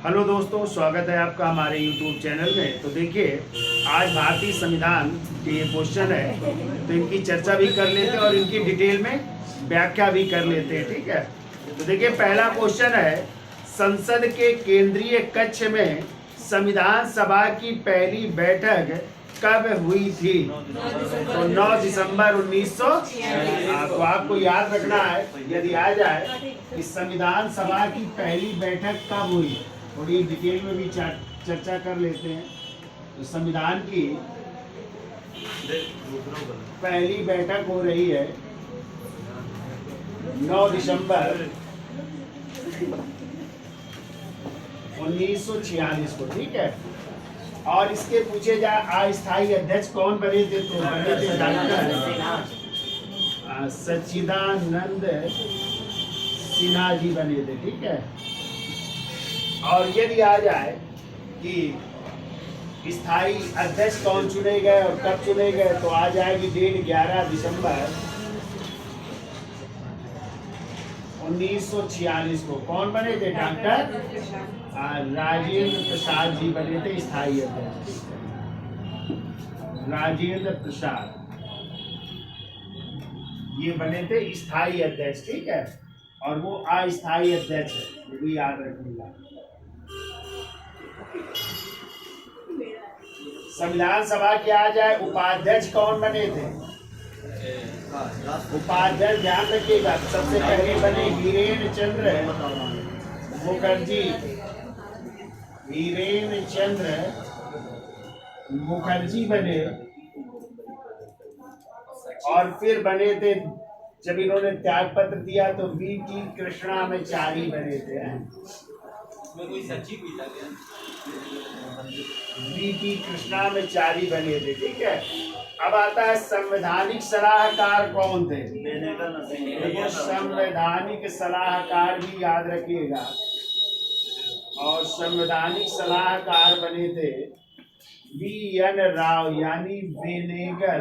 Hello दोस्तों, स्वागत है आपका हमारे YouTube चैनल में। तो देखिए, आज भारतीय संविधान के ये क्वेश्चन है, तो इनकी चर्चा भी कर लेते हैं और इनकी डिटेल में व्याख्या भी कर लेते हैं। ठीक है, तो देखिए पहला क्वेश्चन है, संसद के केंद्रीय कक्ष में संविधान सभा की पहली बैठक कब हुई थी? तो 9 दिसंबर 1900। तो आपको याद रखना है, यदि आ जाए कि संविधान सभा की पहली बैठक कब हुई, थोड़ी डिटेल में भी चर्चा कर लेते हैं। तो संविधान की पहली बैठक हो रही है 9 दिसंबर 1946 को। ठीक है, और इसके पूछे जाए अस्थायी अध्यक्ष कौन बने थे, तो बने थे डॉक्टर सच्चिदानंद सिन्हा जी बने थे। ठीक है, और यदि आ जाए कि स्थायी अध्यक्ष कौन चुने गए और कब चुने गए, तो आ जाएगी डेट 11 दिसंबर 1946 को। कौन बने थे? डॉक्टर राजेंद्र प्रसाद जी बने थे स्थायी अध्यक्ष। राजेंद्र प्रसाद ये बने थे स्थायी अध्यक्ष। ठीक है, और वो अस्थायी अध्यक्ष है, ये भी याद रखिएगा। संविधान सभा के आ जाए उपाध्यक्ष कौन बने थे? उपाध्यक्ष ध्यान रखिएगा, सबसे पहले बने वीरेंद्र चंद्र मुखर्जी। वीरेंद्र चंद्र मुखर्जी बने, और फिर बने थे, जब इन्होंने त्याग पत्र दिया तो वी.टी. कृष्णामाचारी बने थे। वी.टी. कृष्णामाचारी बने थे। ठीक है, अब आता है संवैधानिक सलाहकार कौन थे? देखो, संवैधानिक सलाहकार भी याद रखिएगा, और संवैधानिक सलाहकार बने थे वी.एन. राव, यानी वेनेगर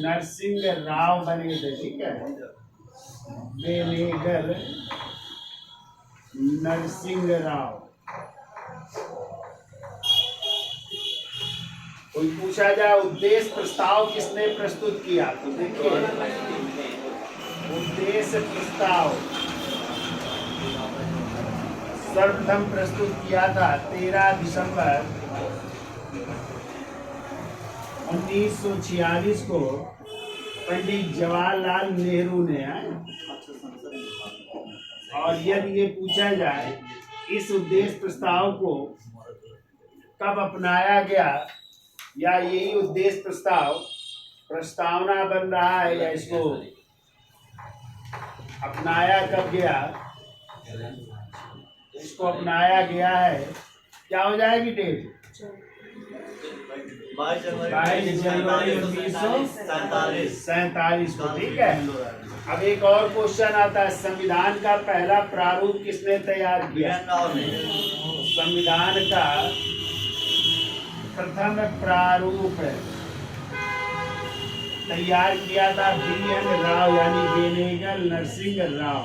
नरसिंह राव बने थे। ठीक है, वेनेगर नरसिंह राव। कोई पूछा जाए उद्देश्य प्रस्ताव किसने प्रस्तुत किया, तो देखिए उद्देश्य प्रस्ताव सर्वप्रथम प्रस्तुत किया था 13 दिसंबर 1946 को पंडित जवाहरलाल नेहरू ने। और यदि ये पूछा जाए इस उद्देश्य प्रस्ताव को कब अपनाया गया, या यही उद्देश्य प्रस्ताव प्रस्तावना बन रहा है, या इसको अपनाया कब गया, इसको अपनाया गया है, क्या हो जाएगी डेट? 22 जनवरी 1947 को। ठीक है, अब एक और क्वेश्चन आता है, संविधान का पहला प्रारूप किसने तैयार किया? संविधान का प्रथम प्रारूप तैयार किया था वी.एन. राव, यानी वेनेगर नरसिंह राव।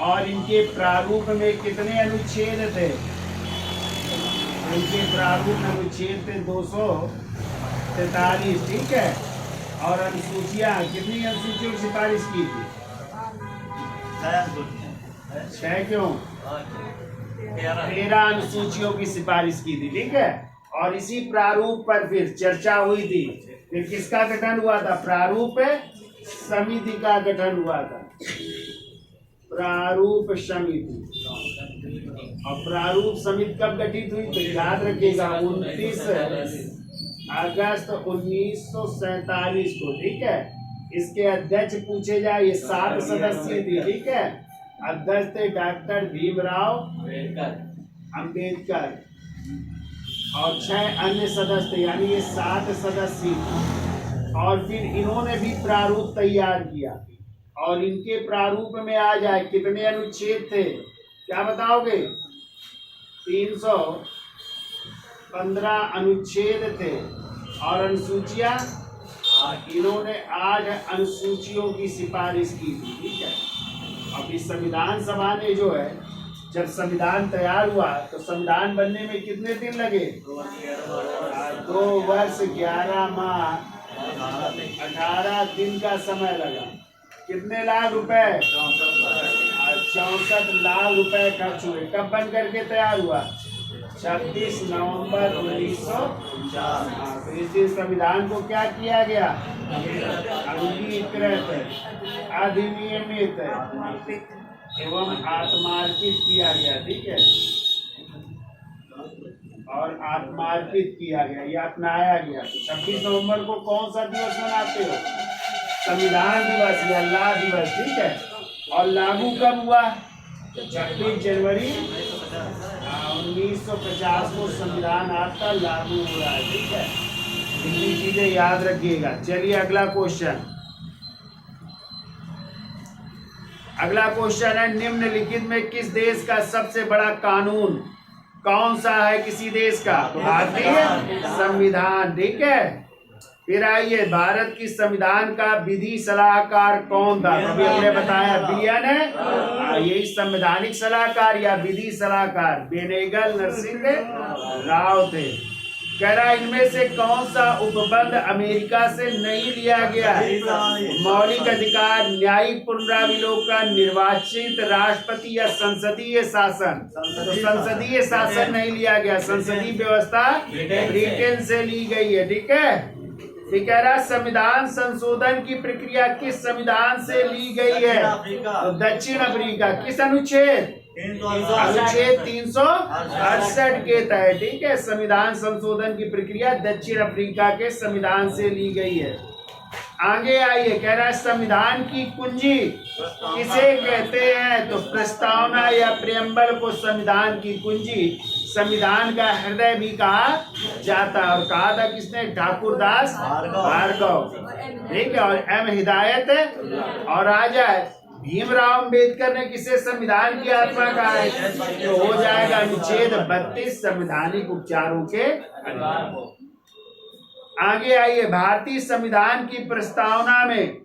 और इनके प्रारूप में कितने अनुच्छेद थे? इनके प्रारूप में अनुच्छेद थे 243। ठीक है, और अनुसूचियां, कितनी अनुसूचियों की सिफारिश की थी? 6 क्यों? 13 अनुसूचियों की सिफारिश की थी। ठीक है, और इसी प्रारूप पर फिर चर्चा हुई थी। फिर किसका गठन हुआ था? प्रारूप समिति का गठन हुआ था, प्रारूप समिति। और प्रारूप समिति कब गठित हुई, तो याद रखिएगा 29 अगस्त 1947 को। ठीक है, इसके अध्यक्ष पूछे जाए, ये 7 सदस्य थी। ठीक है, अध्यक्ष थे डॉक्टर भीमराव अंबेडकर, और 6 अन्य सदस्य थे, यानी ये 7 सदस्य। और फिर इन्होंने भी प्रारूप तैयार किया, और इनके प्रारूप में आ जाए कितने अनुच्छेद थे, क्या बताओगे? 315 अनुच्छेद थे, और अनुसूचियां इन्होंने 8 अनुसूचियों की सिफारिश की थी। ठीक है, अब इस संविधान सभा ने जो है जब संविधान तैयार हुआ तो संविधान बनने में कितने दिन लगे? 2 वर्ष 11 माह 18 दिन का समय लगा। कितने लाख रुपए? 64 लाख रुपए खर्च हुए। कब बन करके तैयार हुआ? 26 नवंबर 1949। तो इस दिन संविधान को क्या किया गया? अंगीकृत, अधिनियमित एवं आत्मार्पित किया गया। ठीक है, और आत्मार्पित किया गया, ये अपनाया गया। तो 26 नवंबर को कौन सा दिवस मनाते हो? संविधान दिवस या लाल दिवस। ठीक है, और लागू कब हुआ? 26 जनवरी 1950 को संविधान आपका लागू हो रहा है। ठीक है, इतनी चीजें याद रखिएगा। चलिए अगला क्वेश्चन। अगला क्वेश्चन है, निम्नलिखित में किस देश का सबसे बड़ा कानून कौन सा है? किसी देश का? भारतीय संविधान। ठीक है, फिर आइए, भारत की संविधान का विधि सलाहकार कौन था? अभी हमने बताया BN है, यही संवैधानिक सलाहकार या विधि सलाहकार बेनेगल नरसिंह राव थे। कह रहा इनमें से कौन सा उपबंध अमेरिका से नहीं लिया गया? मौलिक अधिकार, न्यायिक पुनराविलोकन, निर्वाचित राष्ट्रपति या संसदीय शासन? तो संसदीय शासन नहीं लिया गया, संसदीय व्यवस्था ब्रिटेन से ली गई है। ठीक है, कह रहा संविधान संशोधन की प्रक्रिया किस संविधान से ली गई है? तो दक्षिण अफ्रीका। किस अनुच्छेद? अनुच्छेद 368 के तहत। ठीक है, संविधान संशोधन की प्रक्रिया दक्षिण अफ्रीका के संविधान से ली गई है। आगे आइए, कह रहा है संविधान की कुंजी किसे कहते हैं? तो प्रस्तावना या प्रेम्बल को संविधान की कुंजी, संविधान का हृदय भी कहा जाता है। और कहा था किसने? ठाकुरदास भार्गव। ठीक है, और M हिदायत और राजा भीमराव अम्बेडकर ने किसे संविधान की आत्मा कहा है? तो हो जाएगा अनुच्छेद 32 संवैधानिक उपचारों के अधिकार। आगे आइए, भारतीय संविधान की प्रस्तावना में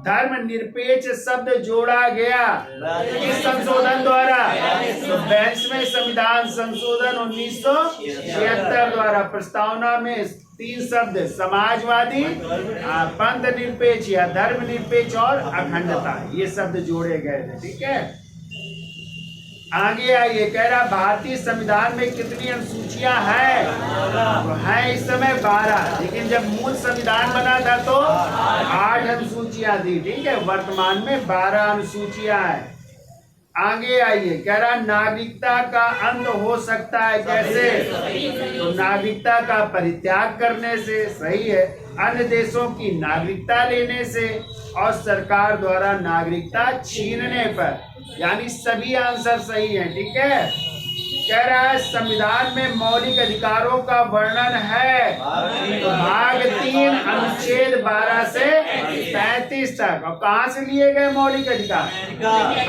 धर्मनिरपेक्ष शब्द जोड़ा गया किस संशोधन द्वारा? तो 22वें संविधान संशोधन 1976 द्वारा। प्रस्तावना में 3 शब्द समाजवादी, पंथ निरपेक्ष या धर्म निरपेक्ष और अखंडता, ये शब्द जोड़े गए थे। ठीक है, आगे आइए, कह रहा भारतीय संविधान में कितनी अनुसूचियां हैं? तो है इस समय 12, लेकिन जब मूल संविधान बना था तो 8 अनुसूचियां थी। ठीक है, वर्तमान में 12 अनुसूचियां हैं। आगे आइए, कह रहा नागरिकता का अंत हो सकता है कैसे? तो नागरिकता का परित्याग करने से, सही है, अन्य देशों की नागरिकता लेने से और सरकार द्वारा नागरिकता छीनने पर, यानी सभी आंसर सही हैं। ठीक है, कह रहा है संविधान में मौलिक अधिकारों का वर्णन है तो भाग 3 अनुच्छेद 12 से 35 तक। और कहाँ से लिए गए मौलिक अधिकार?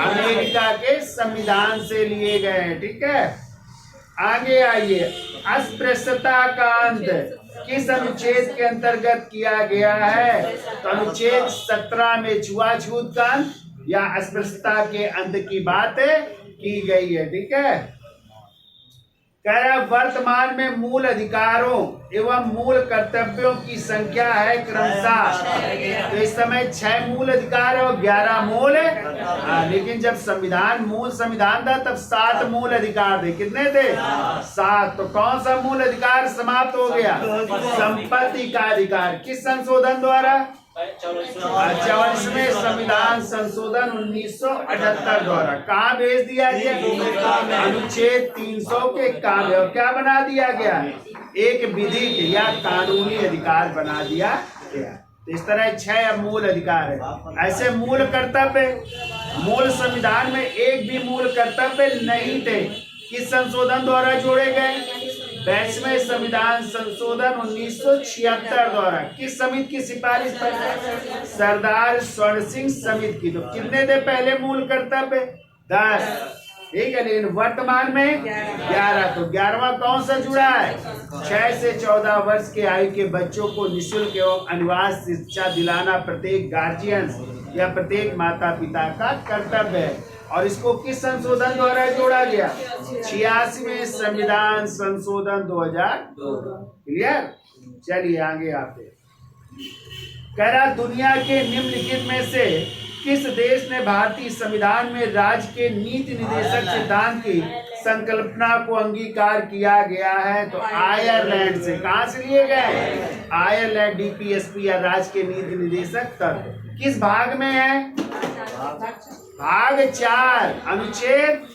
अमेरिका के संविधान से लिए गए हैं। ठीक है, आगे आइए, अस्पृश्यता का अंत किस अनुच्छेद के अंतर्गत किया गया है? तो अनुच्छेद 17 में छुआछूत का अंत या अस्पृश्यता के अंत की बात की गई है। ठीक है, कह रहा वर्तमान में मूल अधिकारों एवं मूल कर्तव्यों की संख्या है क्रमशः। तो इस समय 6 मूल अधिकार और 11 मूल, लेकिन जब मूल संविधान था तब 7 मूल अधिकार थे। कितने थे? 7। तो कौन सा मूल अधिकार समाप्त हो गया? संपत्ति का अधिकार। किस संशोधन द्वारा? 44वें संविधान संशोधन 1978 द्वारा। कहाँ भेज दिया गया? अनुच्छेद 300 के काम। और क्या बना दिया गया? एक विधिक या कानूनी अधिकार बना दिया गया। इस तरह 6 मूल अधिकार है। ऐसे मूल कर्तव्य मूल संविधान में एक भी मूल कर्तव्य नहीं थे। किस संशोधन द्वारा जोड़े गए? 22वें संविधान संशोधन 1976 द्वारा। किस समिति की सिफारिश पर? सरदार स्वर्ण सिंह समिति की। तो कितने थे पहले मूल कर्तव्य? 10। ठीक है, लेकिन वर्तमान में 11। तो 11वां कौन सा जुड़ा है? 6 से 14 वर्ष के आयु के बच्चों को निःशुल्क एवं अनिवार्य शिक्षा दिलाना प्रत्येक गार्जियन या प्रत्येक माता पिता का कर्तव्य है। और इसको किस संशोधन द्वारा जोड़ा गया? 86वें संविधान संशोधन 2002। क्लियर? चलिए आगे आते। कह रहा दुनिया के निम्नलिखित में से किस देश ने भारतीय संविधान में राज्य के नीति निर्देशक सिद्धांत की संकल्पना को अंगीकार किया गया है? तो आयरलैंड से। कहां से लिए गए? आयरलैंड। डीपीएसपी या राज्य के नीति निर्देशक तत्व किस भाग में है? भाग 4 अनुच्छेद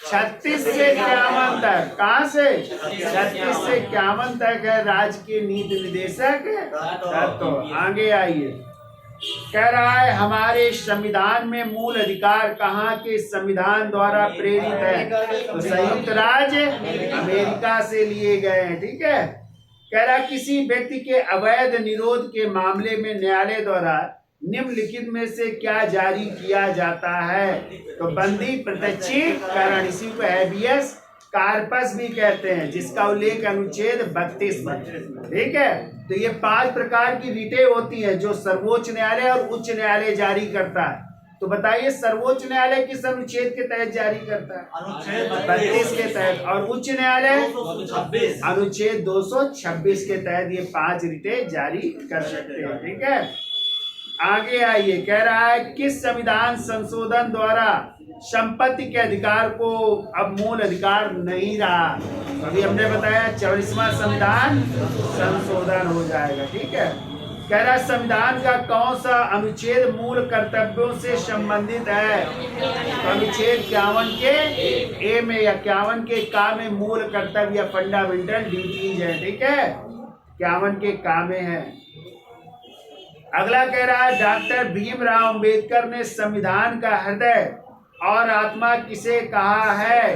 36 से 51 तक। कहां से? 36 से 51 तक है राज्य के नीति निर्देशक तत्व। आगे आइए। कह रहा है हमारे संविधान में मूल अधिकार कहाँ के संविधान द्वारा प्रेरित है? तो संयुक्त राज्य अमेरिका से लिए गए हैं। ठीक है। कह रहा किसी व्यक्ति के अवैध निरोध के मामले में न्यायालय द्वारा निम्नलिखित में से क्या जारी किया जाता है? तो बंदी प्रत्यक्षीकरण, इसी को हैबियस कार्पस भी कहते हैं, जिसका उल्लेख अनुच्छेद 32 में। ठीक है। तो ये 5 प्रकार की रिटें होती हैं जो सर्वोच्च न्यायालय और उच्च न्यायालय जारी करता है। तो बताइए सर्वोच्च न्यायालय किस अनुच्छेद के तहत जारी करता है? अनुच्छेद 32 के तहत। और उच्च न्यायालय अनुच्छेद 226 के तहत ये 5 रिटें जारी कर सकते हैं। ठीक है। आगे आइए। कह रहा है किस संविधान संशोधन द्वारा संपत्ति के अधिकार को अब मूल अधिकार नहीं रहा? अभी हमने बताया 44वां संविधान संशोधन हो जाएगा। ठीक है। कह रहा संविधान का कौन सा अनुच्छेद मूल कर्तव्यों से संबंधित है? तो अनुच्छेद 51 के ए में या 51 के का में मूल कर्तव्य या फंडामेंटल ड्यूटीज है। ठीक है। 51 के का में है। अगला कह रहा है डॉक्टर भीमराव अंबेडकर ने संविधान का हृदय और आत्मा किसे कहा है?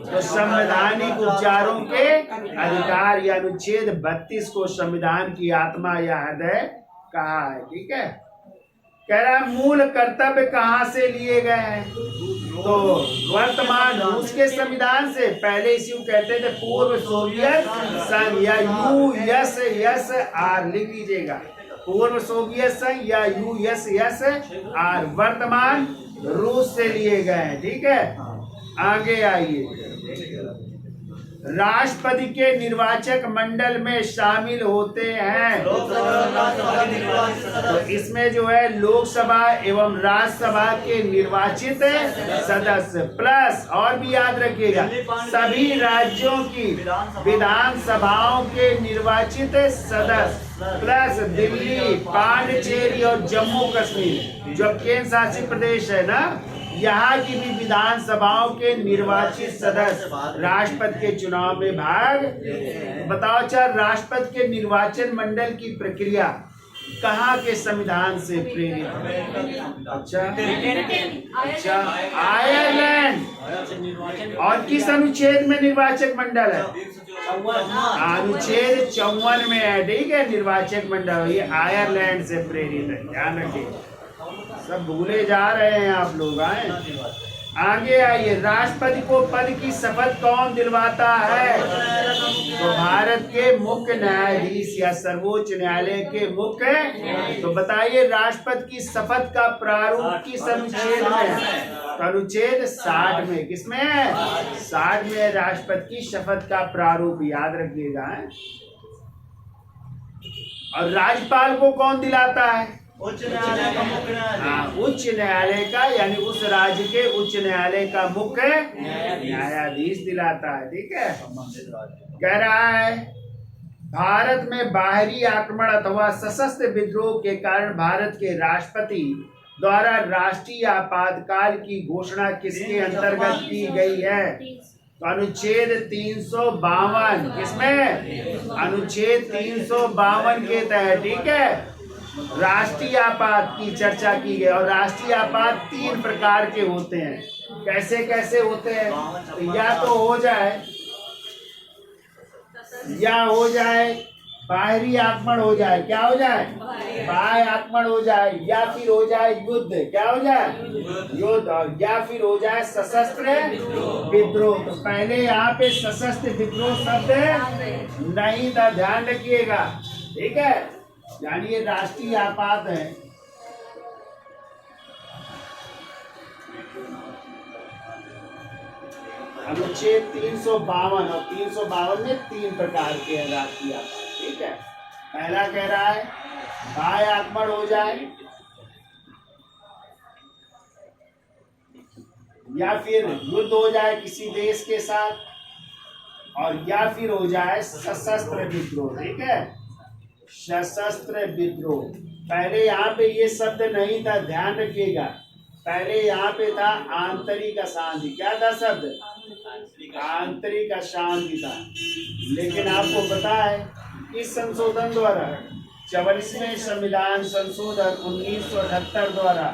तो संवैधानिक उपचारों के अधिकार या अनुच्छेद 32 को संविधान की आत्मा या हृदय कहा है। ठीक है। कह रहा है मूल कर्तव्य कहाँ से लिए गए हैं? तो वर्तमान रूस के संविधान से। पहले इसी को कहते थे पूर्व सोवियत संघ या USSR, लिख लीजिएगा पूर्व सोवियत संघ या USSR, वर्तमान रूस से लिए गए हैं। ठीक है। आगे आइए। राष्ट्रपति के निर्वाचक मंडल में शामिल होते हैं। तो इसमें जो है लोकसभा एवं राज्यसभा के निर्वाचित सदस्य प्लस, और भी याद रखिएगा, सभी राज्यों की विधानसभाओं के निर्वाचित सदस्य प्लस दिल्ली, पांडिचेरी और जम्मू कश्मीर जो केंद्र शासित प्रदेश है ना, यहाँ की भी विधानसभाओं के निर्वाचित सदस्य राष्ट्रपति के चुनाव में भाग। बताओ चार, राष्ट्रपति के निर्वाचन मंडल की प्रक्रिया कहाँ के संविधान से प्रेरित है? अच्छा, आयरलैंड। और किस अनुच्छेद में निर्वाचक मंडल है? अनुच्छेद 54 में है। ठीक है। निर्वाचक मंडल ये आयरलैंड से प्रेरित है, ध्यान रखिए। सब भूले जा रहे हैं आप लोग। आगे आइए। राष्ट्रपति को पद की शपथ कौन दिलवाता है? तो भारत के मुख्य न्यायाधीश या सर्वोच्च न्यायालय के मुख्य। तो बताइए राष्ट्रपति की शपथ का प्रारूप किस अनुच्छेद में है? तो अनुच्छेद 60 में। किसमें है? 60 में राष्ट्रपति की शपथ का प्रारूप, याद रखिएगा। और राज्यपाल को कौन दिलाता है? उच्च न्यायालय का मुख्य न्यायाधीश। उच्च न्यायालय का यानी उस राज्य के उच्च न्यायालय का मुख्य न्यायाधीश दिलाता है। ठीक है। कह रहा है भारत में बाहरी आक्रमण अथवा सशस्त्र विद्रोह के कारण भारत के राष्ट्रपति द्वारा राष्ट्रीय आपातकाल की घोषणा किसके अंतर्गत की गई है? तो अनुच्छेद 352। किसमें? अनुच्छेद 352 के तहत। ठीक है। राष्ट्रीय आपात की चर्चा की गई। और राष्ट्रीय आपात 3 प्रकार के होते हैं। कैसे कैसे होते हैं? तो या तो हो जाए बाहरी आक्रमण हो जाए। क्या हो जाए? बाह्य आक्रमण हो जाए। या फिर हो जाए युद्ध। क्या हो जाए? युद्ध। और या फिर हो जाए सशस्त्र विद्रोह। तो पहले यहाँ पे सशस्त्र विद्रोह शब्द नहीं था, ध्यान रखिएगा। ठीक है। यानी ये राष्ट्रीय आपात है। अनुच्छेद 352 और 352 में 3 प्रकार के हैं राष्ट्रीय आपात। ठीक है, पहला कह रहा है बाह्य आक्रमण हो जाए या फिर युद्ध हो जाए किसी देश के साथ, और या फिर हो जाए सशस्त्र विद्रोह। ठीक है, सशस्त्र विद्रोह। पहले यहाँ पे ये शब्द नहीं था, ध्यान रखिएगा। पहले यहाँ पे था आंतरिक अशांति। क्या था शब्द? आंतरिक अशांति था। लेकिन आपको पता है इस संशोधन द्वारा 44वें संविधान संशोधन 1978 द्वारा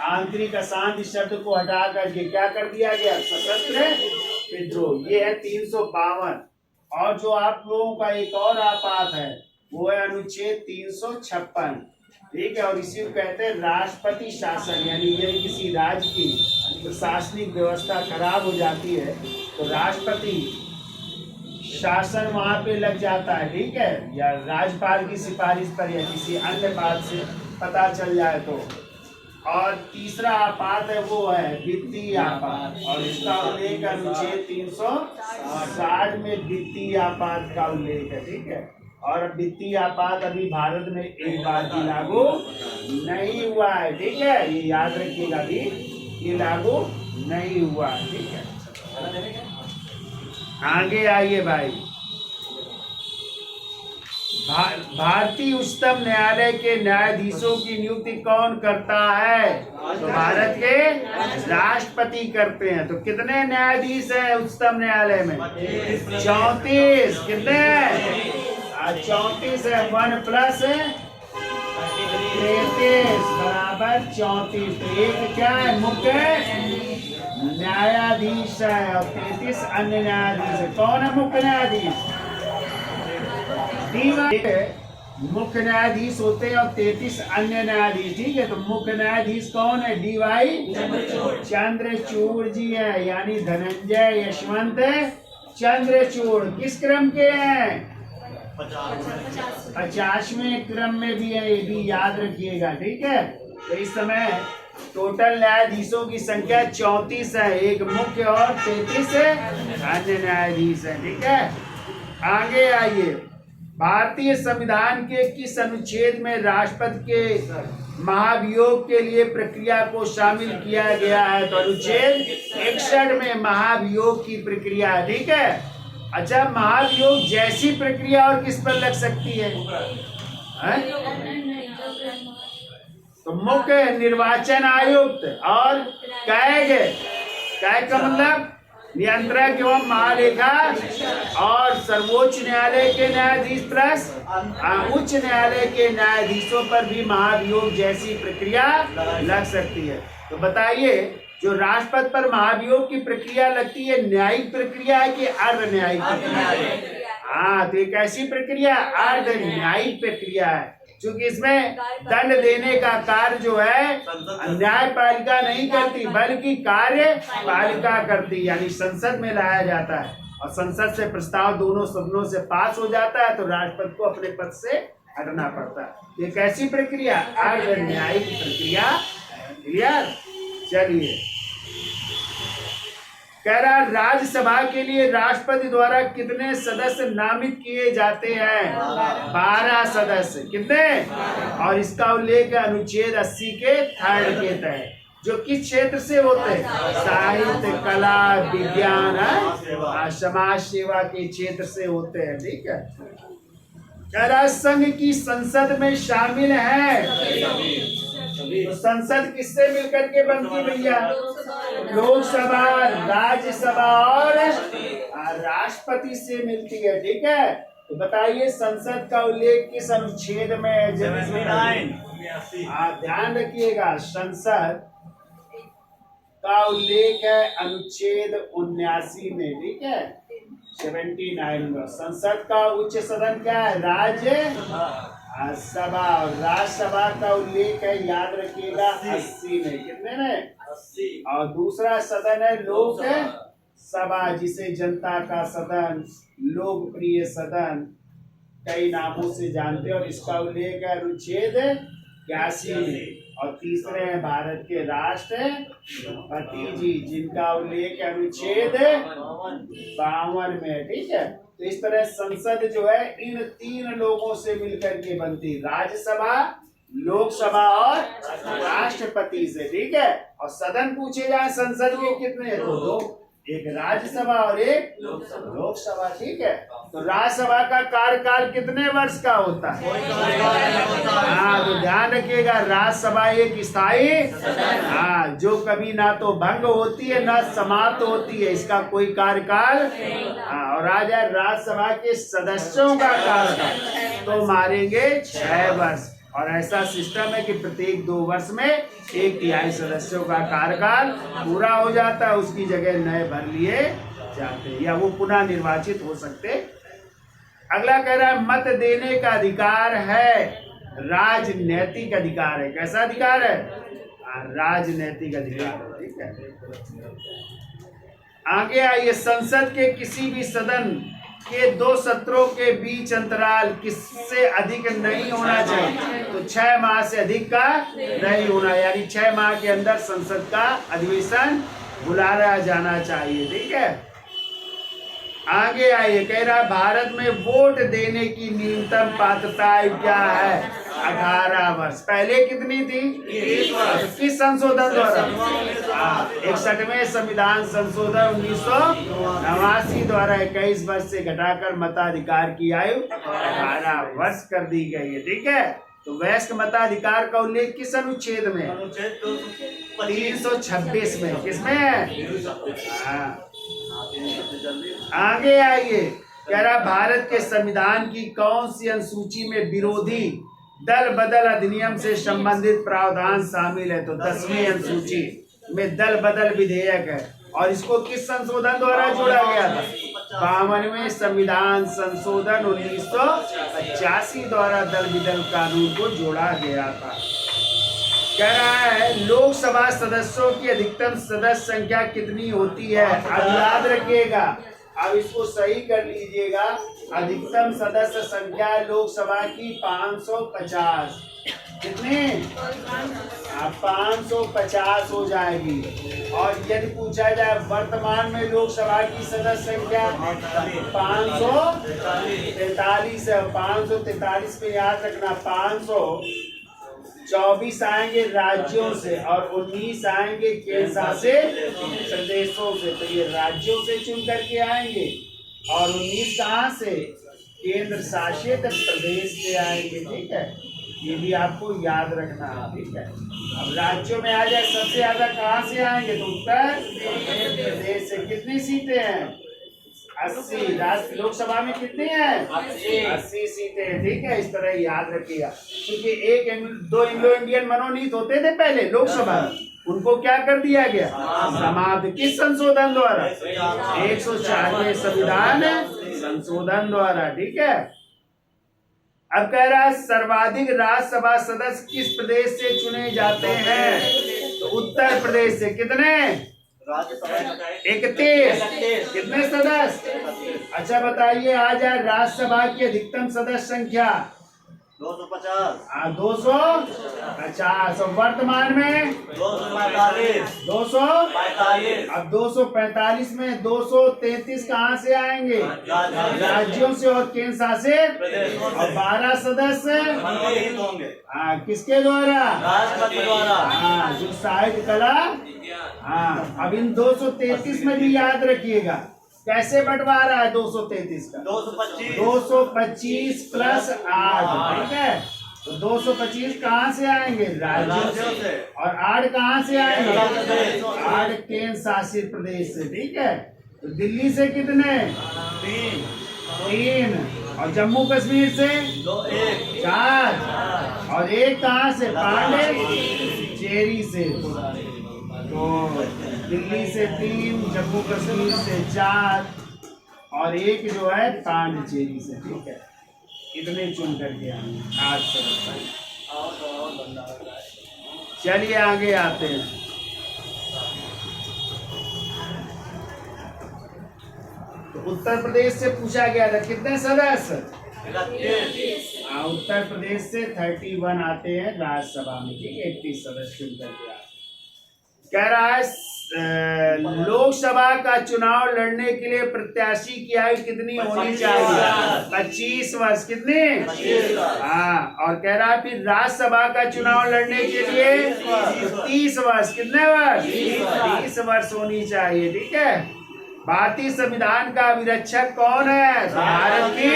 आंतरिक अशांति शब्द को हटा करके क्या कर दिया गया? सशस्त्र विद्रोह। ये है 352। और जो आप लोगों का एक और आपात है वो है अनुच्छेद 356। ठीक है, और इसी को कहते हैं राष्ट्रपति शासन। यानी यदि किसी राज्य की प्रशासनिक व्यवस्था खराब हो जाती है तो राष्ट्रपति शासन वहां पे लग जाता है। ठीक है, या राज्यपाल की सिफारिश पर या किसी अन्य बात से पता चल जाए तो। और तीसरा आपात है वो है वित्तीय आपात, और इसका उल्लेख अनुच्छेद 360 में वित्तीय आपात का उल्लेख है। ठीक है, और वित्तीय आपात अभी भारत में एक बार भी लागू नहीं हुआ है। ठीक है, ये याद रखिएगा, भी ये लागू नहीं हुआ है। ठीक है, आगे आइए भाई। भारतीय उच्चतम न्यायालय के न्यायाधीशों की नियुक्ति कौन करता है? तो भारत के राष्ट्रपति करते हैं। तो कितने न्यायाधीश हैं उच्चतम न्यायालय में? 34। कितने? 34 है। 1 प्लस 33 बराबर 34। तो एक क्या है? मुख्य न्यायाधीश है और 33 अन्य न्यायाधीश है। कौन है मुख्य न्यायाधीश? मुख्य न्यायाधीश होते हैं और 33 अन्य न्यायाधीश। ठीक है, तो मुख्य न्यायाधीश कौन है? DY चंद्रचूड़ जी है, यानी धनंजय यशवंत चंद्रचूड़। किस क्रम के हैं? 50वें क्रम में भी है, ये भी याद रखिएगा। ठीक है, तो इस समय टोटल न्यायाधीशों की संख्या 34 है, एक मुख्य और 33 अन्य न्यायाधीश है। ठीक है, आगे आइए। भारतीय संविधान के किस अनुच्छेद में राष्ट्रपति के महाभियोग के लिए प्रक्रिया को शामिल किया गया है? तो अनुच्छेद 61 में महाभियोग की प्रक्रिया। ठीक है, अच्छा, महाभियोग जैसी प्रक्रिया और किस पर लग सकती है? तो मुख्य निर्वाचन आयुक्त और कैग का मतलब नियंत्रक एवं महालेखा, और सर्वोच्च न्यायालय के न्यायाधीश प्लस उच्च न्यायालय के न्यायाधीशों पर भी महाभियोग जैसी प्रक्रिया लग सकती है। तो बताइए, जो राष्ट्रपति पर महाभियोग की प्रक्रिया लगती है, न्यायिक प्रक्रिया है कि अर्ध न्यायिक प्रक्रिया? हाँ, तो एक ऐसी प्रक्रिया अर्ध न्यायिक प्रक्रिया है, क्योंकि इसमें दंड देने का कार्य जो है न्यायपालिका नहीं करती बल्कि कार्यपालिका करती, यानी संसद में लाया जाता है और संसद से प्रस्ताव दोनों सदनों से पास हो जाता है तो राष्ट्रपति को अपने पद से हटना पड़ता है। एक ऐसी प्रक्रिया अर्ध न्यायिक प्रक्रिया। क्लियर? चलिए, कह रहा राज्यसभा के लिए राष्ट्रपति द्वारा कितने सदस्य नामित किए जाते हैं? 12 सदस्य। कितने? और इसका उल्लेख अनुच्छेद 80 के 3 के तहत, जो किस क्षेत्र से होते हैं? साहित्य, कला, विज्ञान, समाज सेवा के क्षेत्र से होते हैं। ठीक है, कह रहा संघ की संसद में शामिल है। तो संसद किससे मिलकर के बनती भैया? लोकसभा, राज्यसभा और राष्ट्रपति से मिलती है। ठीक है, तो बताइए संसद का उल्लेख किस अनुच्छेद में है? ध्यान रखिएगा, संसद का उल्लेख है अनुच्छेद 79 में। ठीक है, 79 में। संसद का उच्च सदन क्या है? राज्य सभा, और राज्यसभा का उल्लेख है, याद रखिएगा, 80 में। कितने में? 80। और दूसरा सदन है लोक सभा, जिसे जनता का सदन, लोकप्रिय सदन, कई नामों से जानते हैं, और इसका उल्लेख है अनुच्छेद 81 में। और तीसरे हैं भारत के राष्ट्रपति जी, जिनका उल्लेख अनुच्छेद 52 में है, ठीक है। तो इस तरह संसद जो है इन 3 लोगों से मिलकर के बनती, राज्यसभा, लोकसभा और राष्ट्रपति से, ठीक है। और सदन पूछे जाए संसद के कितने, तो 2, एक राज्यसभा और एक लोकसभा, ठीक है। तो राज्यसभा का कार्यकाल कितने वर्ष का होता है? हाँ, तो ध्यान रखिएगा, राज्यसभा एक स्थायी, हाँ, जो कभी ना तो भंग होती है ना समाप्त होती है, इसका कोई कार्यकाल, हाँ। और आ जाए राज्यसभा के सदस्यों का कार्यकाल, तो मारेंगे 6 वर्ष। और ऐसा सिस्टम है कि प्रत्येक 2 वर्ष में 1/3 सदस्यों का कार्यकाल पूरा हो जाता है, उसकी जगह नए भर लिए जाते हैं या वो पुनः निर्वाचित हो सकते। अगला कह रहा है मत देने का अधिकार है, राजनैतिक अधिकार है। कैसा अधिकार है? राजनैतिक अधिकार है, ठीक है। आगे आइए, संसद के किसी भी सदन के 2 सत्रों के बीच अंतराल किससे अधिक नहीं होना चाहिए, तो 6 माह से अधिक का नहीं होना, यानी 6 माह के अंदर संसद का अधिवेशन बुलाया जाना चाहिए, ठीक है। आगे आइए, कह रहा भारत में वोट देने की न्यूनतम पात्रता क्या है? 18 वर्ष। पहले कितनी थी? 20 वर्ष। किस संशोधन द्वारा? 61वें संविधान संशोधन 1989 द्वारा 21 वर्ष से घटाकर मताधिकार की आयु 18 वर्ष कर दी गई है, ठीक है। तो वयस्क मताधिकार का उल्लेख किस अनुच्छेद में? 326 में। किसमें? हाँ। आगे आइए, कह रहा भारत के संविधान की कौन सी अनुसूची में विरोधी दल बदल अधिनियम से संबंधित प्रावधान शामिल है? तो 10वीं अनुसूची में दल बदल विधेयक है। और इसको किस संशोधन द्वारा जोड़ा गया था? 52वें संविधान संशोधन 1985 द्वारा दल बदल कानून को जोड़ा गया था। कह रहा है लोकसभा सदस्यों की अधिकतम सदस्य संख्या कितनी होती है? अब याद रखिएगा, अब इसको सही कर लीजिएगा। अधिकतम सदस्य संख्या लोकसभा की 550। कितनी? 550 हो जाएगी। और यदि पूछा जाए वर्तमान में लोकसभा की सदस्य संख्या 543 है। 543 में याद रखना 524 आएंगे राज्यों से और 19 आएंगे केंद्र शासित प्रदेशों से। तो ये राज्यों से चुन करके आएंगे और 19 कहाँ से? केंद्र शासित प्रदेश से आएंगे, ठीक है। ये भी आपको याद रखना है, ठीक है। अब राज्यों में आ जाए, सबसे ज्यादा कहाँ से आएंगे? तो उत्तर प्रदेश से। कितनी सीटें हैं? 80। राज्य लोकसभा में कितनी है? 80 सीटें, ठीक है। इस तरह याद रखिएगा, क्योंकि 2 इंडो इंडियन मनोनीत होते थे पहले लोकसभा, उनको क्या कर दिया गया? समाप्त। किस संशोधन द्वारा? 104वें संविधान संशोधन द्वारा, ठीक है। अब कह रहा है सर्वाधिक राज्यसभा सदस्य किस प्रदेश से चुने जाते हैं? तो उत्तर प्रदेश से। कितने? 31। कितने सदस्य? अच्छा बताइए, आ जाए राज्यसभा की अधिकतम सदस्य संख्या 250। 250। वर्तमान में 245। अब 245 में 233 कहाँ से आएंगे? राज्यों से और केंद्र शासित। और 12 सदस्य किसके द्वारा? राष्ट्रपति द्वारा। जो साहित्य कला। अब इन 233 में भी याद रखिएगा कैसे बंटवारा है 233 का? 225 प्लस 8, ठीक है। तो 225 कहाँ से आएंगे? राज्यों से। और 8 कहाँ से आएंगे? 8 केंद्र शासित प्रदेश से, ठीक है। तो दिल्ली से कितने? 3। और जम्मू कश्मीर से 4। और 1 कहाँ से? पांडिचेरी से। तो दिल्ली से 3, जम्मू कश्मीर से 4 और 1 जो है पांडिचेरी से, ठीक है। इतने चुन करके आज से। चलिए आगे आते हैं। तो उत्तर प्रदेश से पूछा गया था कितने सदस्य? उत्तर प्रदेश से 31 आते हैं राज्यसभा में, ठीक है। 31 सदस्य चुन करके कह रहा है लोकसभा का चुनाव लड़ने के लिए प्रत्याशी की आयु कितनी होनी चाहिए? 25 वर्ष। कितनी? हाँ। और कह रहा है फिर राज्यसभा का चुनाव लड़ने के लिए 30 वर्ष। कितने वर्ष? 30 वर्ष होनी चाहिए। ठीक है। भारतीय संविधान का अभिरक्षक कौन है? भारत की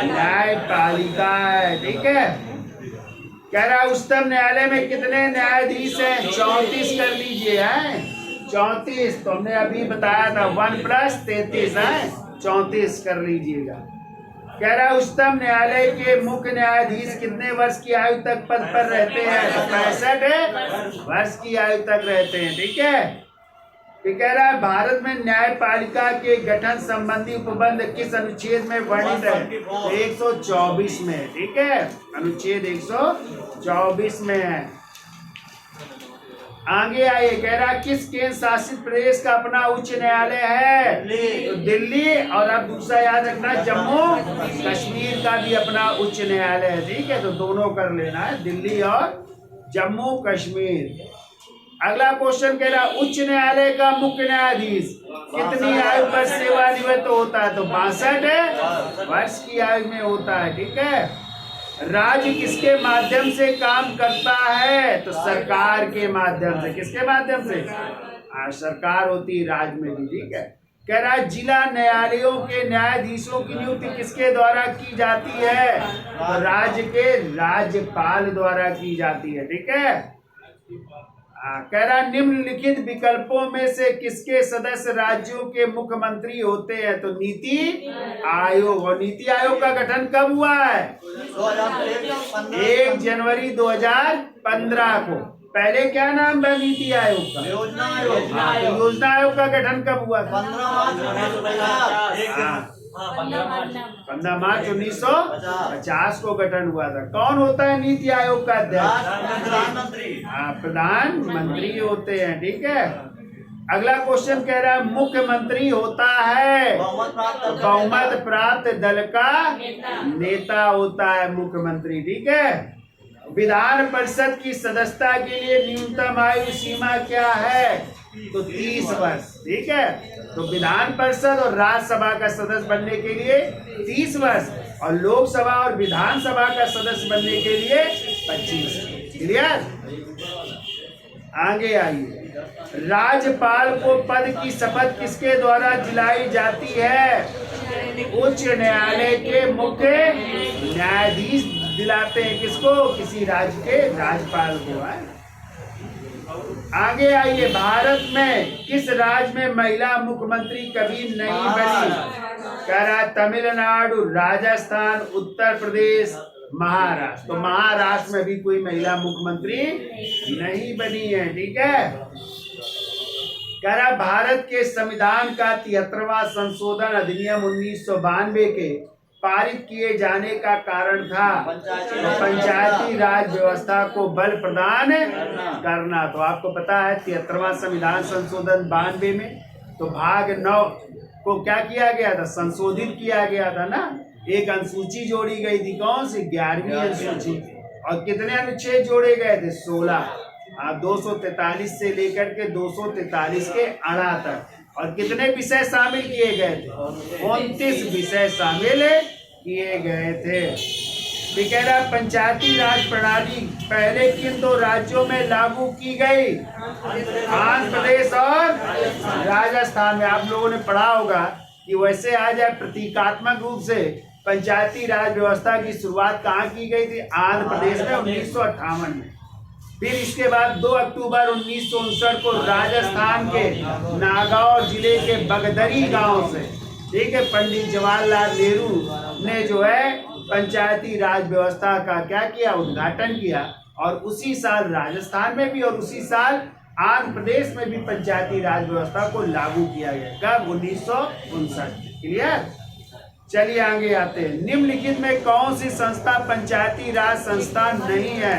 न्यायपालिका है। ठीक है। कह रहा है उच्चतम न्यायालय में कितने न्यायाधीश हैं? 34 कर लीजिए। हैं 34। तो हमने अभी बताया था 1+33 है, 34 कर लीजिएगा। कह रहा है उच्चतम न्यायालय के मुख्य न्यायाधीश कितने वर्ष की आयु तक पद पर रहते हैं? 65 वर्ष की आयु तक रहते हैं। ठीक है। ये कह रहा है भारत में न्यायपालिका के गठन संबंधी उपबंध किस अनुच्छेद में वर्णित है? 124 में। ठीक है। अनुच्छेद 124 में है। आगे आइए। कह रहा है किस केंद्र शासित प्रदेश का अपना उच्च न्यायालय है? तो दिल्ली। और अब दूसरा याद रखना, जम्मू कश्मीर का भी अपना उच्च न्यायालय है। ठीक है। तो दोनों कर लेना है, दिल्ली और जम्मू कश्मीर। अगला क्वेश्चन कह रहा उच्च न्यायालय का मुख्य न्यायाधीश कितनी आयु पर सेवानिवृत्त होता है? तो 62 वर्ष की आयु में होता है। ठीक है। राज्य किसके माध्यम से काम करता है? तो सरकार के माध्यम से। किसके माध्यम से? सरकार होती है राज्य में भी। ठीक है। कह रहा है जिला न्यायालयों के न्यायाधीशों की नियुक्ति किसके द्वारा की जाती है? तो राज्य के राज्यपाल द्वारा की जाती है। ठीक है। कह रहा निम्नलिखित विकल्पों में से किसके सदस्य राज्यों के मुख्यमंत्री होते हैं? तो नीति आयोग। और नीति आयोग का गठन कब हुआ है? 1 जनवरी 2015 को। पहले क्या नाम था नीति आयोग का? योजना आयोग। योजना आयोग का गठन कब हुआ था? 15 मार्च 1950 को गठन हुआ था। कौन होता है नीति आयोग का अध्यक्ष? प्रधानमंत्री होते हैं। ठीक है। अगला क्वेश्चन कह रहा है मुख्यमंत्री होता है बहुमत प्राप्त दल का नेता होता है मुख्यमंत्री। ठीक है। विधान परिषद की सदस्यता के लिए न्यूनतम आयु सीमा क्या है? तो 30 वर्ष। ठीक है। तो विधान परिषद और राज्यसभा का सदस्य बनने के लिए 30 वर्ष और लोकसभा और विधानसभा का सदस्य बनने के लिए 25। क्लियर? आगे आइए। राज्यपाल को पद की शपथ किसके द्वारा दिलाई जाती है? उच्च न्यायालय के मुख्य न्यायाधीश दिलाते हैं। किसको? किसी राज्य के राज्यपाल को है। आगे आइए। भारत में किस राज्य में महिला मुख्यमंत्री कभी नहीं बनी? कह रहा तमिलनाडु, राजस्थान, उत्तर प्रदेश, महाराष्ट्र। तो महाराष्ट्र में भी कोई महिला मुख्यमंत्री नहीं बनी है। ठीक है। कह रहा भारत के संविधान का 73वां संशोधन अधिनियम 1992 के पारित किए जाने का कारण था पंचायती राज व्यवस्था को बल प्रदान करना। तो आपको पता है 73वां संविधान संशोधन 92 में तो भाग 9 को क्या किया गया था? संशोधित किया गया था ना। एक अनुसूची जोड़ी गई थी। कौन सी? 11वीं अनुसूची। और कितने अनुच्छेद जोड़े गए थे? 16। 243 से लेकर के 243 के 8 तक। और कितने विषय शामिल किए गए थे? 29 विषय शामिल किए गए थे। ठीक है ना। पंचायती राज प्रणाली पहले किन 2 राज्यों में लागू की गई? आंध्र प्रदेश और राजस्थान में। आप लोगों ने पढ़ा होगा कि वैसे आ जाए प्रतीकात्मक रूप से पंचायती राज व्यवस्था की शुरुआत कहाँ की गई थी? आंध्र प्रदेश में 1958 में। फिर इसके बाद 2 अक्टूबर 1959 को राजस्थान के नागौर जिले के बगदरी गांव से, ठीक है, पंडित जवाहरलाल नेहरू ने जो है पंचायती राज व्यवस्था का क्या किया? उद्घाटन किया। और उसी साल राजस्थान में भी और उसी साल आंध्र प्रदेश में भी पंचायती राज व्यवस्था को लागू किया गया। कब? 1959। क्लियर? चलिए आगे आते हैं। निम्नलिखित में कौन सी संस्था पंचायती राज संस्था नहीं है?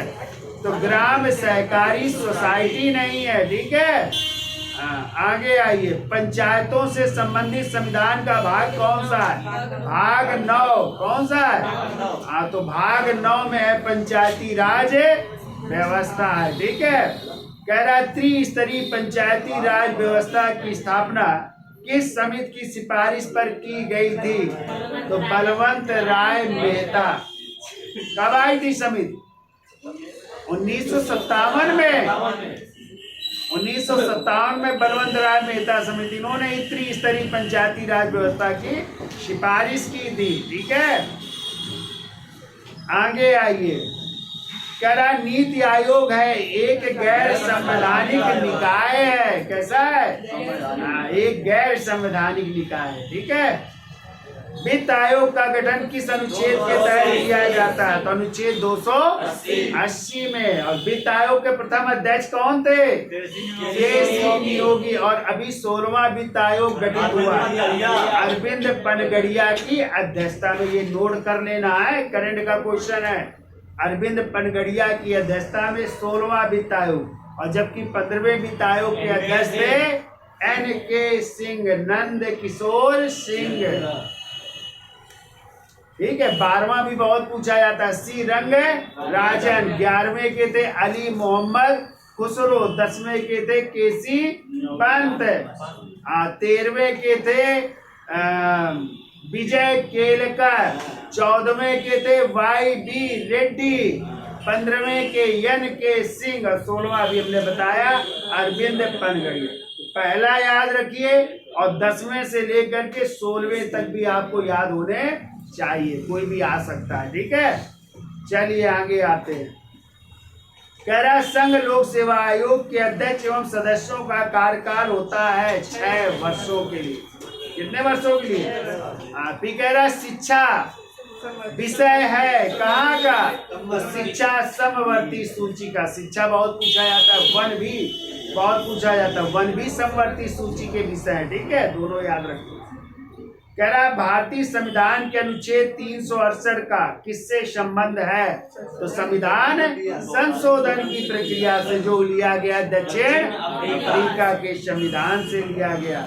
तो ग्राम सहकारी सोसाइटी नहीं है। ठीक है। आगे आइए। पंचायतों से संबंधित संविधान का भाग कौन सा है? भाग 9। कौन सा है? तो भाग 9 में है पंचायती राज व्यवस्था है। ठीक है। कह रहा त्रिस्तरीय पंचायती राज व्यवस्था की स्थापना किस समिति की सिफारिश पर की गई थी? तो बलवंत राय मेहता। कब आई थी समिति? 1957 में। 1957 में बलवंत राय मेहता समिति, इन्होंने ही त्रिस्तरीय पंचायती राज व्यवस्था की सिफारिश की थी। ठीक है, आगे आइए। कह रहा नीति आयोग है एक गैर संवैधानिक निकाय है। कैसा है? एक गैर संवैधानिक निकाय है। ठीक है, वित्त आयोग का गठन किस अनुच्छेद के तहत किया जाता है? तो अनुच्छेद 280 में। और वित्त आयोग के प्रथम अध्यक्ष कौन थे? के.सी. नियोगी। और अभी 16वां वित्त आयोग गठित हुआ अरविंद पनगड़िया की अध्यक्षता में। ये नोट कर लेना है, करंट का क्वेश्चन है। अरविंद पनगड़िया की अध्यक्षता में 16वां वित्त आयोग। और जबकि 15वें वित्त आयोग के अध्यक्ष थे N.K. सिंह, नंद किशोर सिंह। ठीक है, 12वां भी बहुत पूछा जाता है, सी रंग राजन। 11वें के थे अली मोहम्मद खुसरो। 10वें के थे के.सी. पंत। 13वें के थे विजय केलकर। 14वें के थे Y.D. रेड्डी। 15वें के N.K. सिंह। और 16वां भी हमने बताया अरविंद पनगड़िया। पहला याद रखिए और 10वें से लेकर के 16वें तक भी आपको याद होने चाहिए, कोई भी आ सकता है। ठीक है, चलिए आगे आते हैं। कह रहा संघ लोक सेवा आयोग के अध्यक्ष एवं सदस्यों का कार्यकाल होता है 6 वर्षों के लिए। कितने वर्षों के लिए? फिर कह रहा शिक्षा विषय है कहाँ का? तो शिक्षा समवर्ती सूची का। शिक्षा बहुत पूछा जाता है, वन भी बहुत पूछा जाता है, वन भी समवर्ती सूची के विषय है। ठीक है, दोनों याद रखिए। कह रहा भारतीय संविधान के अनुच्छेद 368 का किससे संबंध है? तो संविधान संशोधन की प्रक्रिया से, जो लिया गया दक्षिण अफ्रीका के संविधान से लिया गया।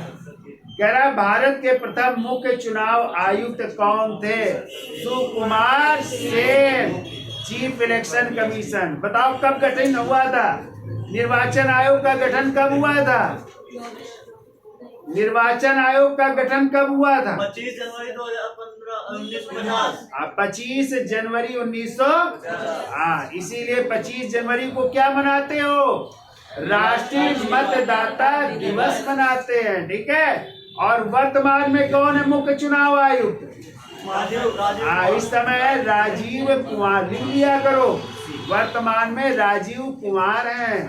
कह रहा भारत के प्रथम मुख्य चुनाव आयुक्त कौन थे? Sukumar Sen, chief election commission. बताओ कब गठन हुआ था? निर्वाचन आयोग का गठन कब हुआ था? निर्वाचन आयोग का गठन कब हुआ था? 25 जनवरी 1950। 25 जनवरी 1950। इसीलिए 25 जनवरी को क्या मनाते हो? राष्ट्रीय मतदाता दिवस मनाते हैं। ठीक है, और वर्तमान में कौन है मुख्य चुनाव आयुक्त? इस समय राजीव कुमार। लिख लिया करो, वर्तमान में राजीव कुमार हैं।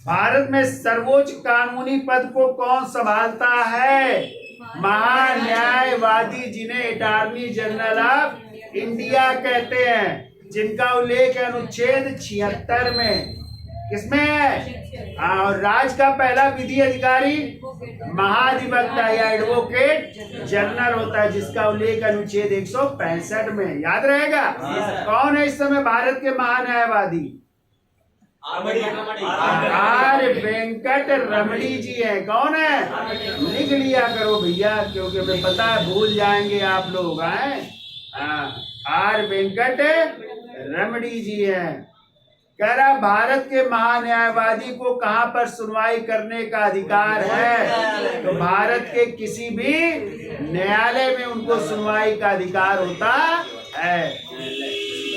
भारत में सर्वोच्च कानूनी पद को कौन संभालता है? महान्यायवादी, जिन्हें अटॉर्नी जनरल ऑफ इंडिया कहते हैं, जिनका उल्लेख है अनुच्छेद 76 में। किसमें है? और राज्य का पहला विधि अधिकारी महाधिवक्ता या एडवोकेट जनरल होता है, जिसका उल्लेख अनुच्छेद 165 में। याद रहेगा। कौन है इस समय भारत के महान्यायवादी? आर वेंकट रमणी जी हैं। कौन है? लिख लिया करो भैया, क्योंकि हमें पता है भूल जाएंगे आप लोग। आर वेंकट रमणी जी हैं। कह रहा भारत के महान्यायवादी को कहां पर सुनवाई करने का अधिकार है? तो भारत के किसी भी न्यायालय में उनको सुनवाई का अधिकार होता है।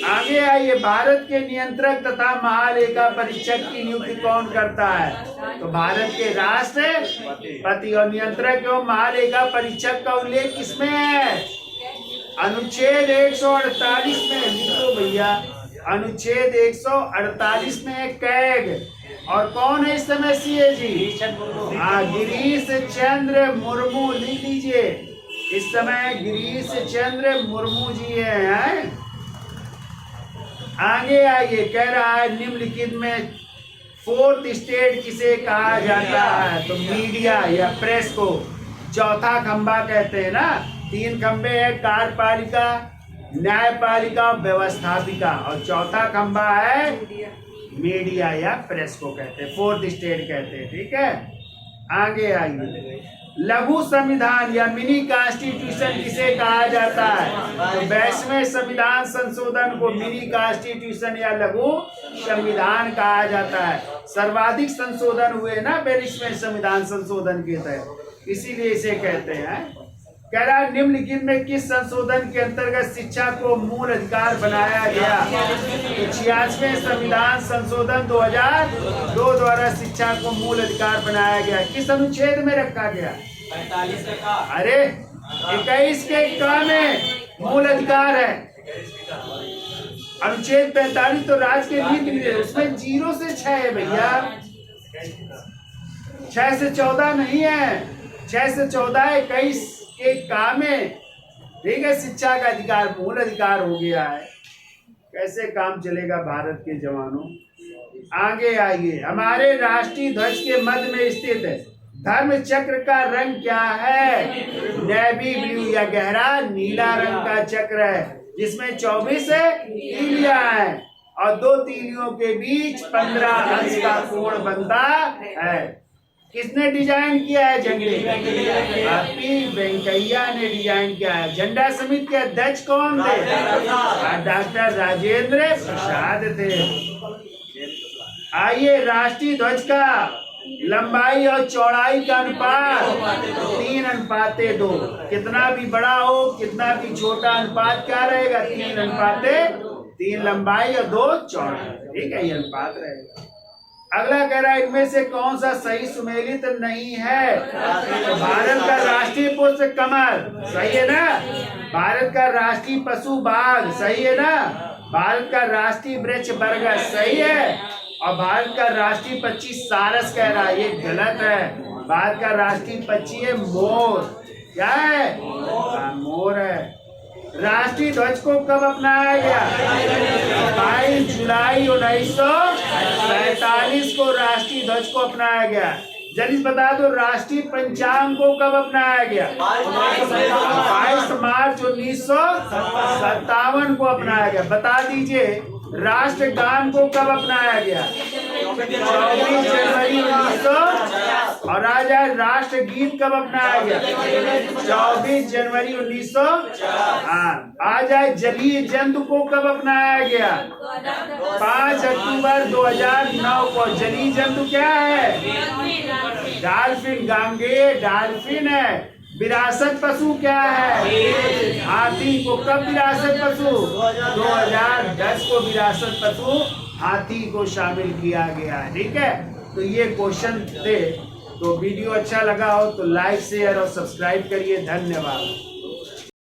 आगे आइए। भारत के नियंत्रक तथा महालेखा परीक्षक की नियुक्ति कौन करता है? तो भारत के राष्ट्रपति। और नियंत्रक एवं महालेखा परीक्षक का उल्लेख किसमें है? अनुच्छेद 148 में। लिखो भैया, अनुच्छेद 148 में कैग। और कौन है इस समय सीएजी? गिरीश चंद्र मुर्मू। लिख लीजिए, इस समय गिरीश चंद्र मुर्मू जी हैं। आगे आइए। कह रहा है निम्नलिखित में फोर्थ स्टेट किसे कहा जाता है? तो मीडिया या प्रेस को चौथा खंबा कहते हैं ना। 3 खंबे हैं, कार्यपालिका, न्यायपालिका और व्यवस्थापिका। और चौथा खंबा है मीडिया या प्रेस को कहते हैं, फोर्थ स्टेट कहते हैं। ठीक है, आगे आइए। लघु संविधान या मिनी कॉन्स्टिट्यूशन किसे कहा जाता है? तो 22वें संविधान संशोधन को मिनी कॉन्स्टिट्यूशन या लघु संविधान कहा जाता है। सर्वाधिक संशोधन हुए ना 22वें संविधान संशोधन के तहत, इसीलिए इसे कहते हैं। कह रहा है निम्नलिखित में किस संशोधन के अंतर्गत शिक्षा को मूल अधिकार बनाया गया? तो 86वें संविधान संशोधन 2002 द्वारा शिक्षा को मूल अधिकार बनाया गया। किस अनुच्छेद में रखा गया? 45 का। अरे 21 के क में मूल अधिकार है। अनुच्छेद 45 तो राज्य के नीति है, उसमें 0 से 6 है भैया, 6 से 14 नहीं है। 6 से 14 21 के काम में, ठीक है, शिक्षा का अधिकार मूल अधिकार हो गया है। कैसे काम चलेगा भारत के जवानों? आगे आइए। हमारे राष्ट्रीय ध्वज के मध्य में स्थित धर्म चक्र का रंग क्या है? नेवी ब्लू या गहरा नीला रंग का चक्र है, जिसमें 24 तीलियां हैं और 2 तीलियों के बीच 15 अंश का कोण बनता है। किसने डिजाइन किया है झंडे? हैप्पी वेंकैया ने डिजाइन किया है। झंडा समिति के अध्यक्ष कौन थे? डॉक्टर राजेंद्र प्रसाद थे। आइए, राष्ट्रीय ध्वज का लंबाई और चौड़ाई का अनुपात 3:2। कितना भी बड़ा हो, कितना भी छोटा, अनुपात क्या रहेगा? 3:3 लंबाई और 2 चौड़ाई, ठीक है, ये अनुपात रहेगा। अगला कह रहा है इनमें से कौन सा सही सुमेलित नहीं है? तो भारत का राष्ट्रीय पुष्प कमल, सही है ना? भारत का राष्ट्रीय पशु बाघ, सही है ना? भारत का राष्ट्रीय वृक्ष बरगद, सही है। और भारत का राष्ट्रीय पक्षी सारस कह रहा है, ये गलत है। भारत का राष्ट्रीय पक्षी है मोर। क्या है? मोर है। राष्ट्रीय ध्वज को कब अपनाया गया? 22 जुलाई 1947 को राष्ट्रीय ध्वज को अपनाया गया। जल्दी बता दो, राष्ट्रीय पंचांग को कब अपनाया गया? 22 मार्च 1957 को अपनाया गया। बता दीजिए, राष्ट्रगान को कब अपनाया गया? 24 जनवरी 1900। और आज राष्ट्रगीत कब अपनाया गया? 24 जनवरी 1900। आज जलीय जंतु को कब अपनाया गया? 5 अक्टूबर 2009 को। जलीय जंतु क्या है? डॉल्फिन, गांगे डॉल्फिन है। विरासत पशु क्या है? हाथी को कब विरासत पशु? 2010 को विरासत पशु हाथी को शामिल किया गया है, ठीक है। तो ये क्वेश्चन थे। तो वीडियो अच्छा लगा हो तो लाइक शेयर और सब्सक्राइब करिए। धन्यवाद।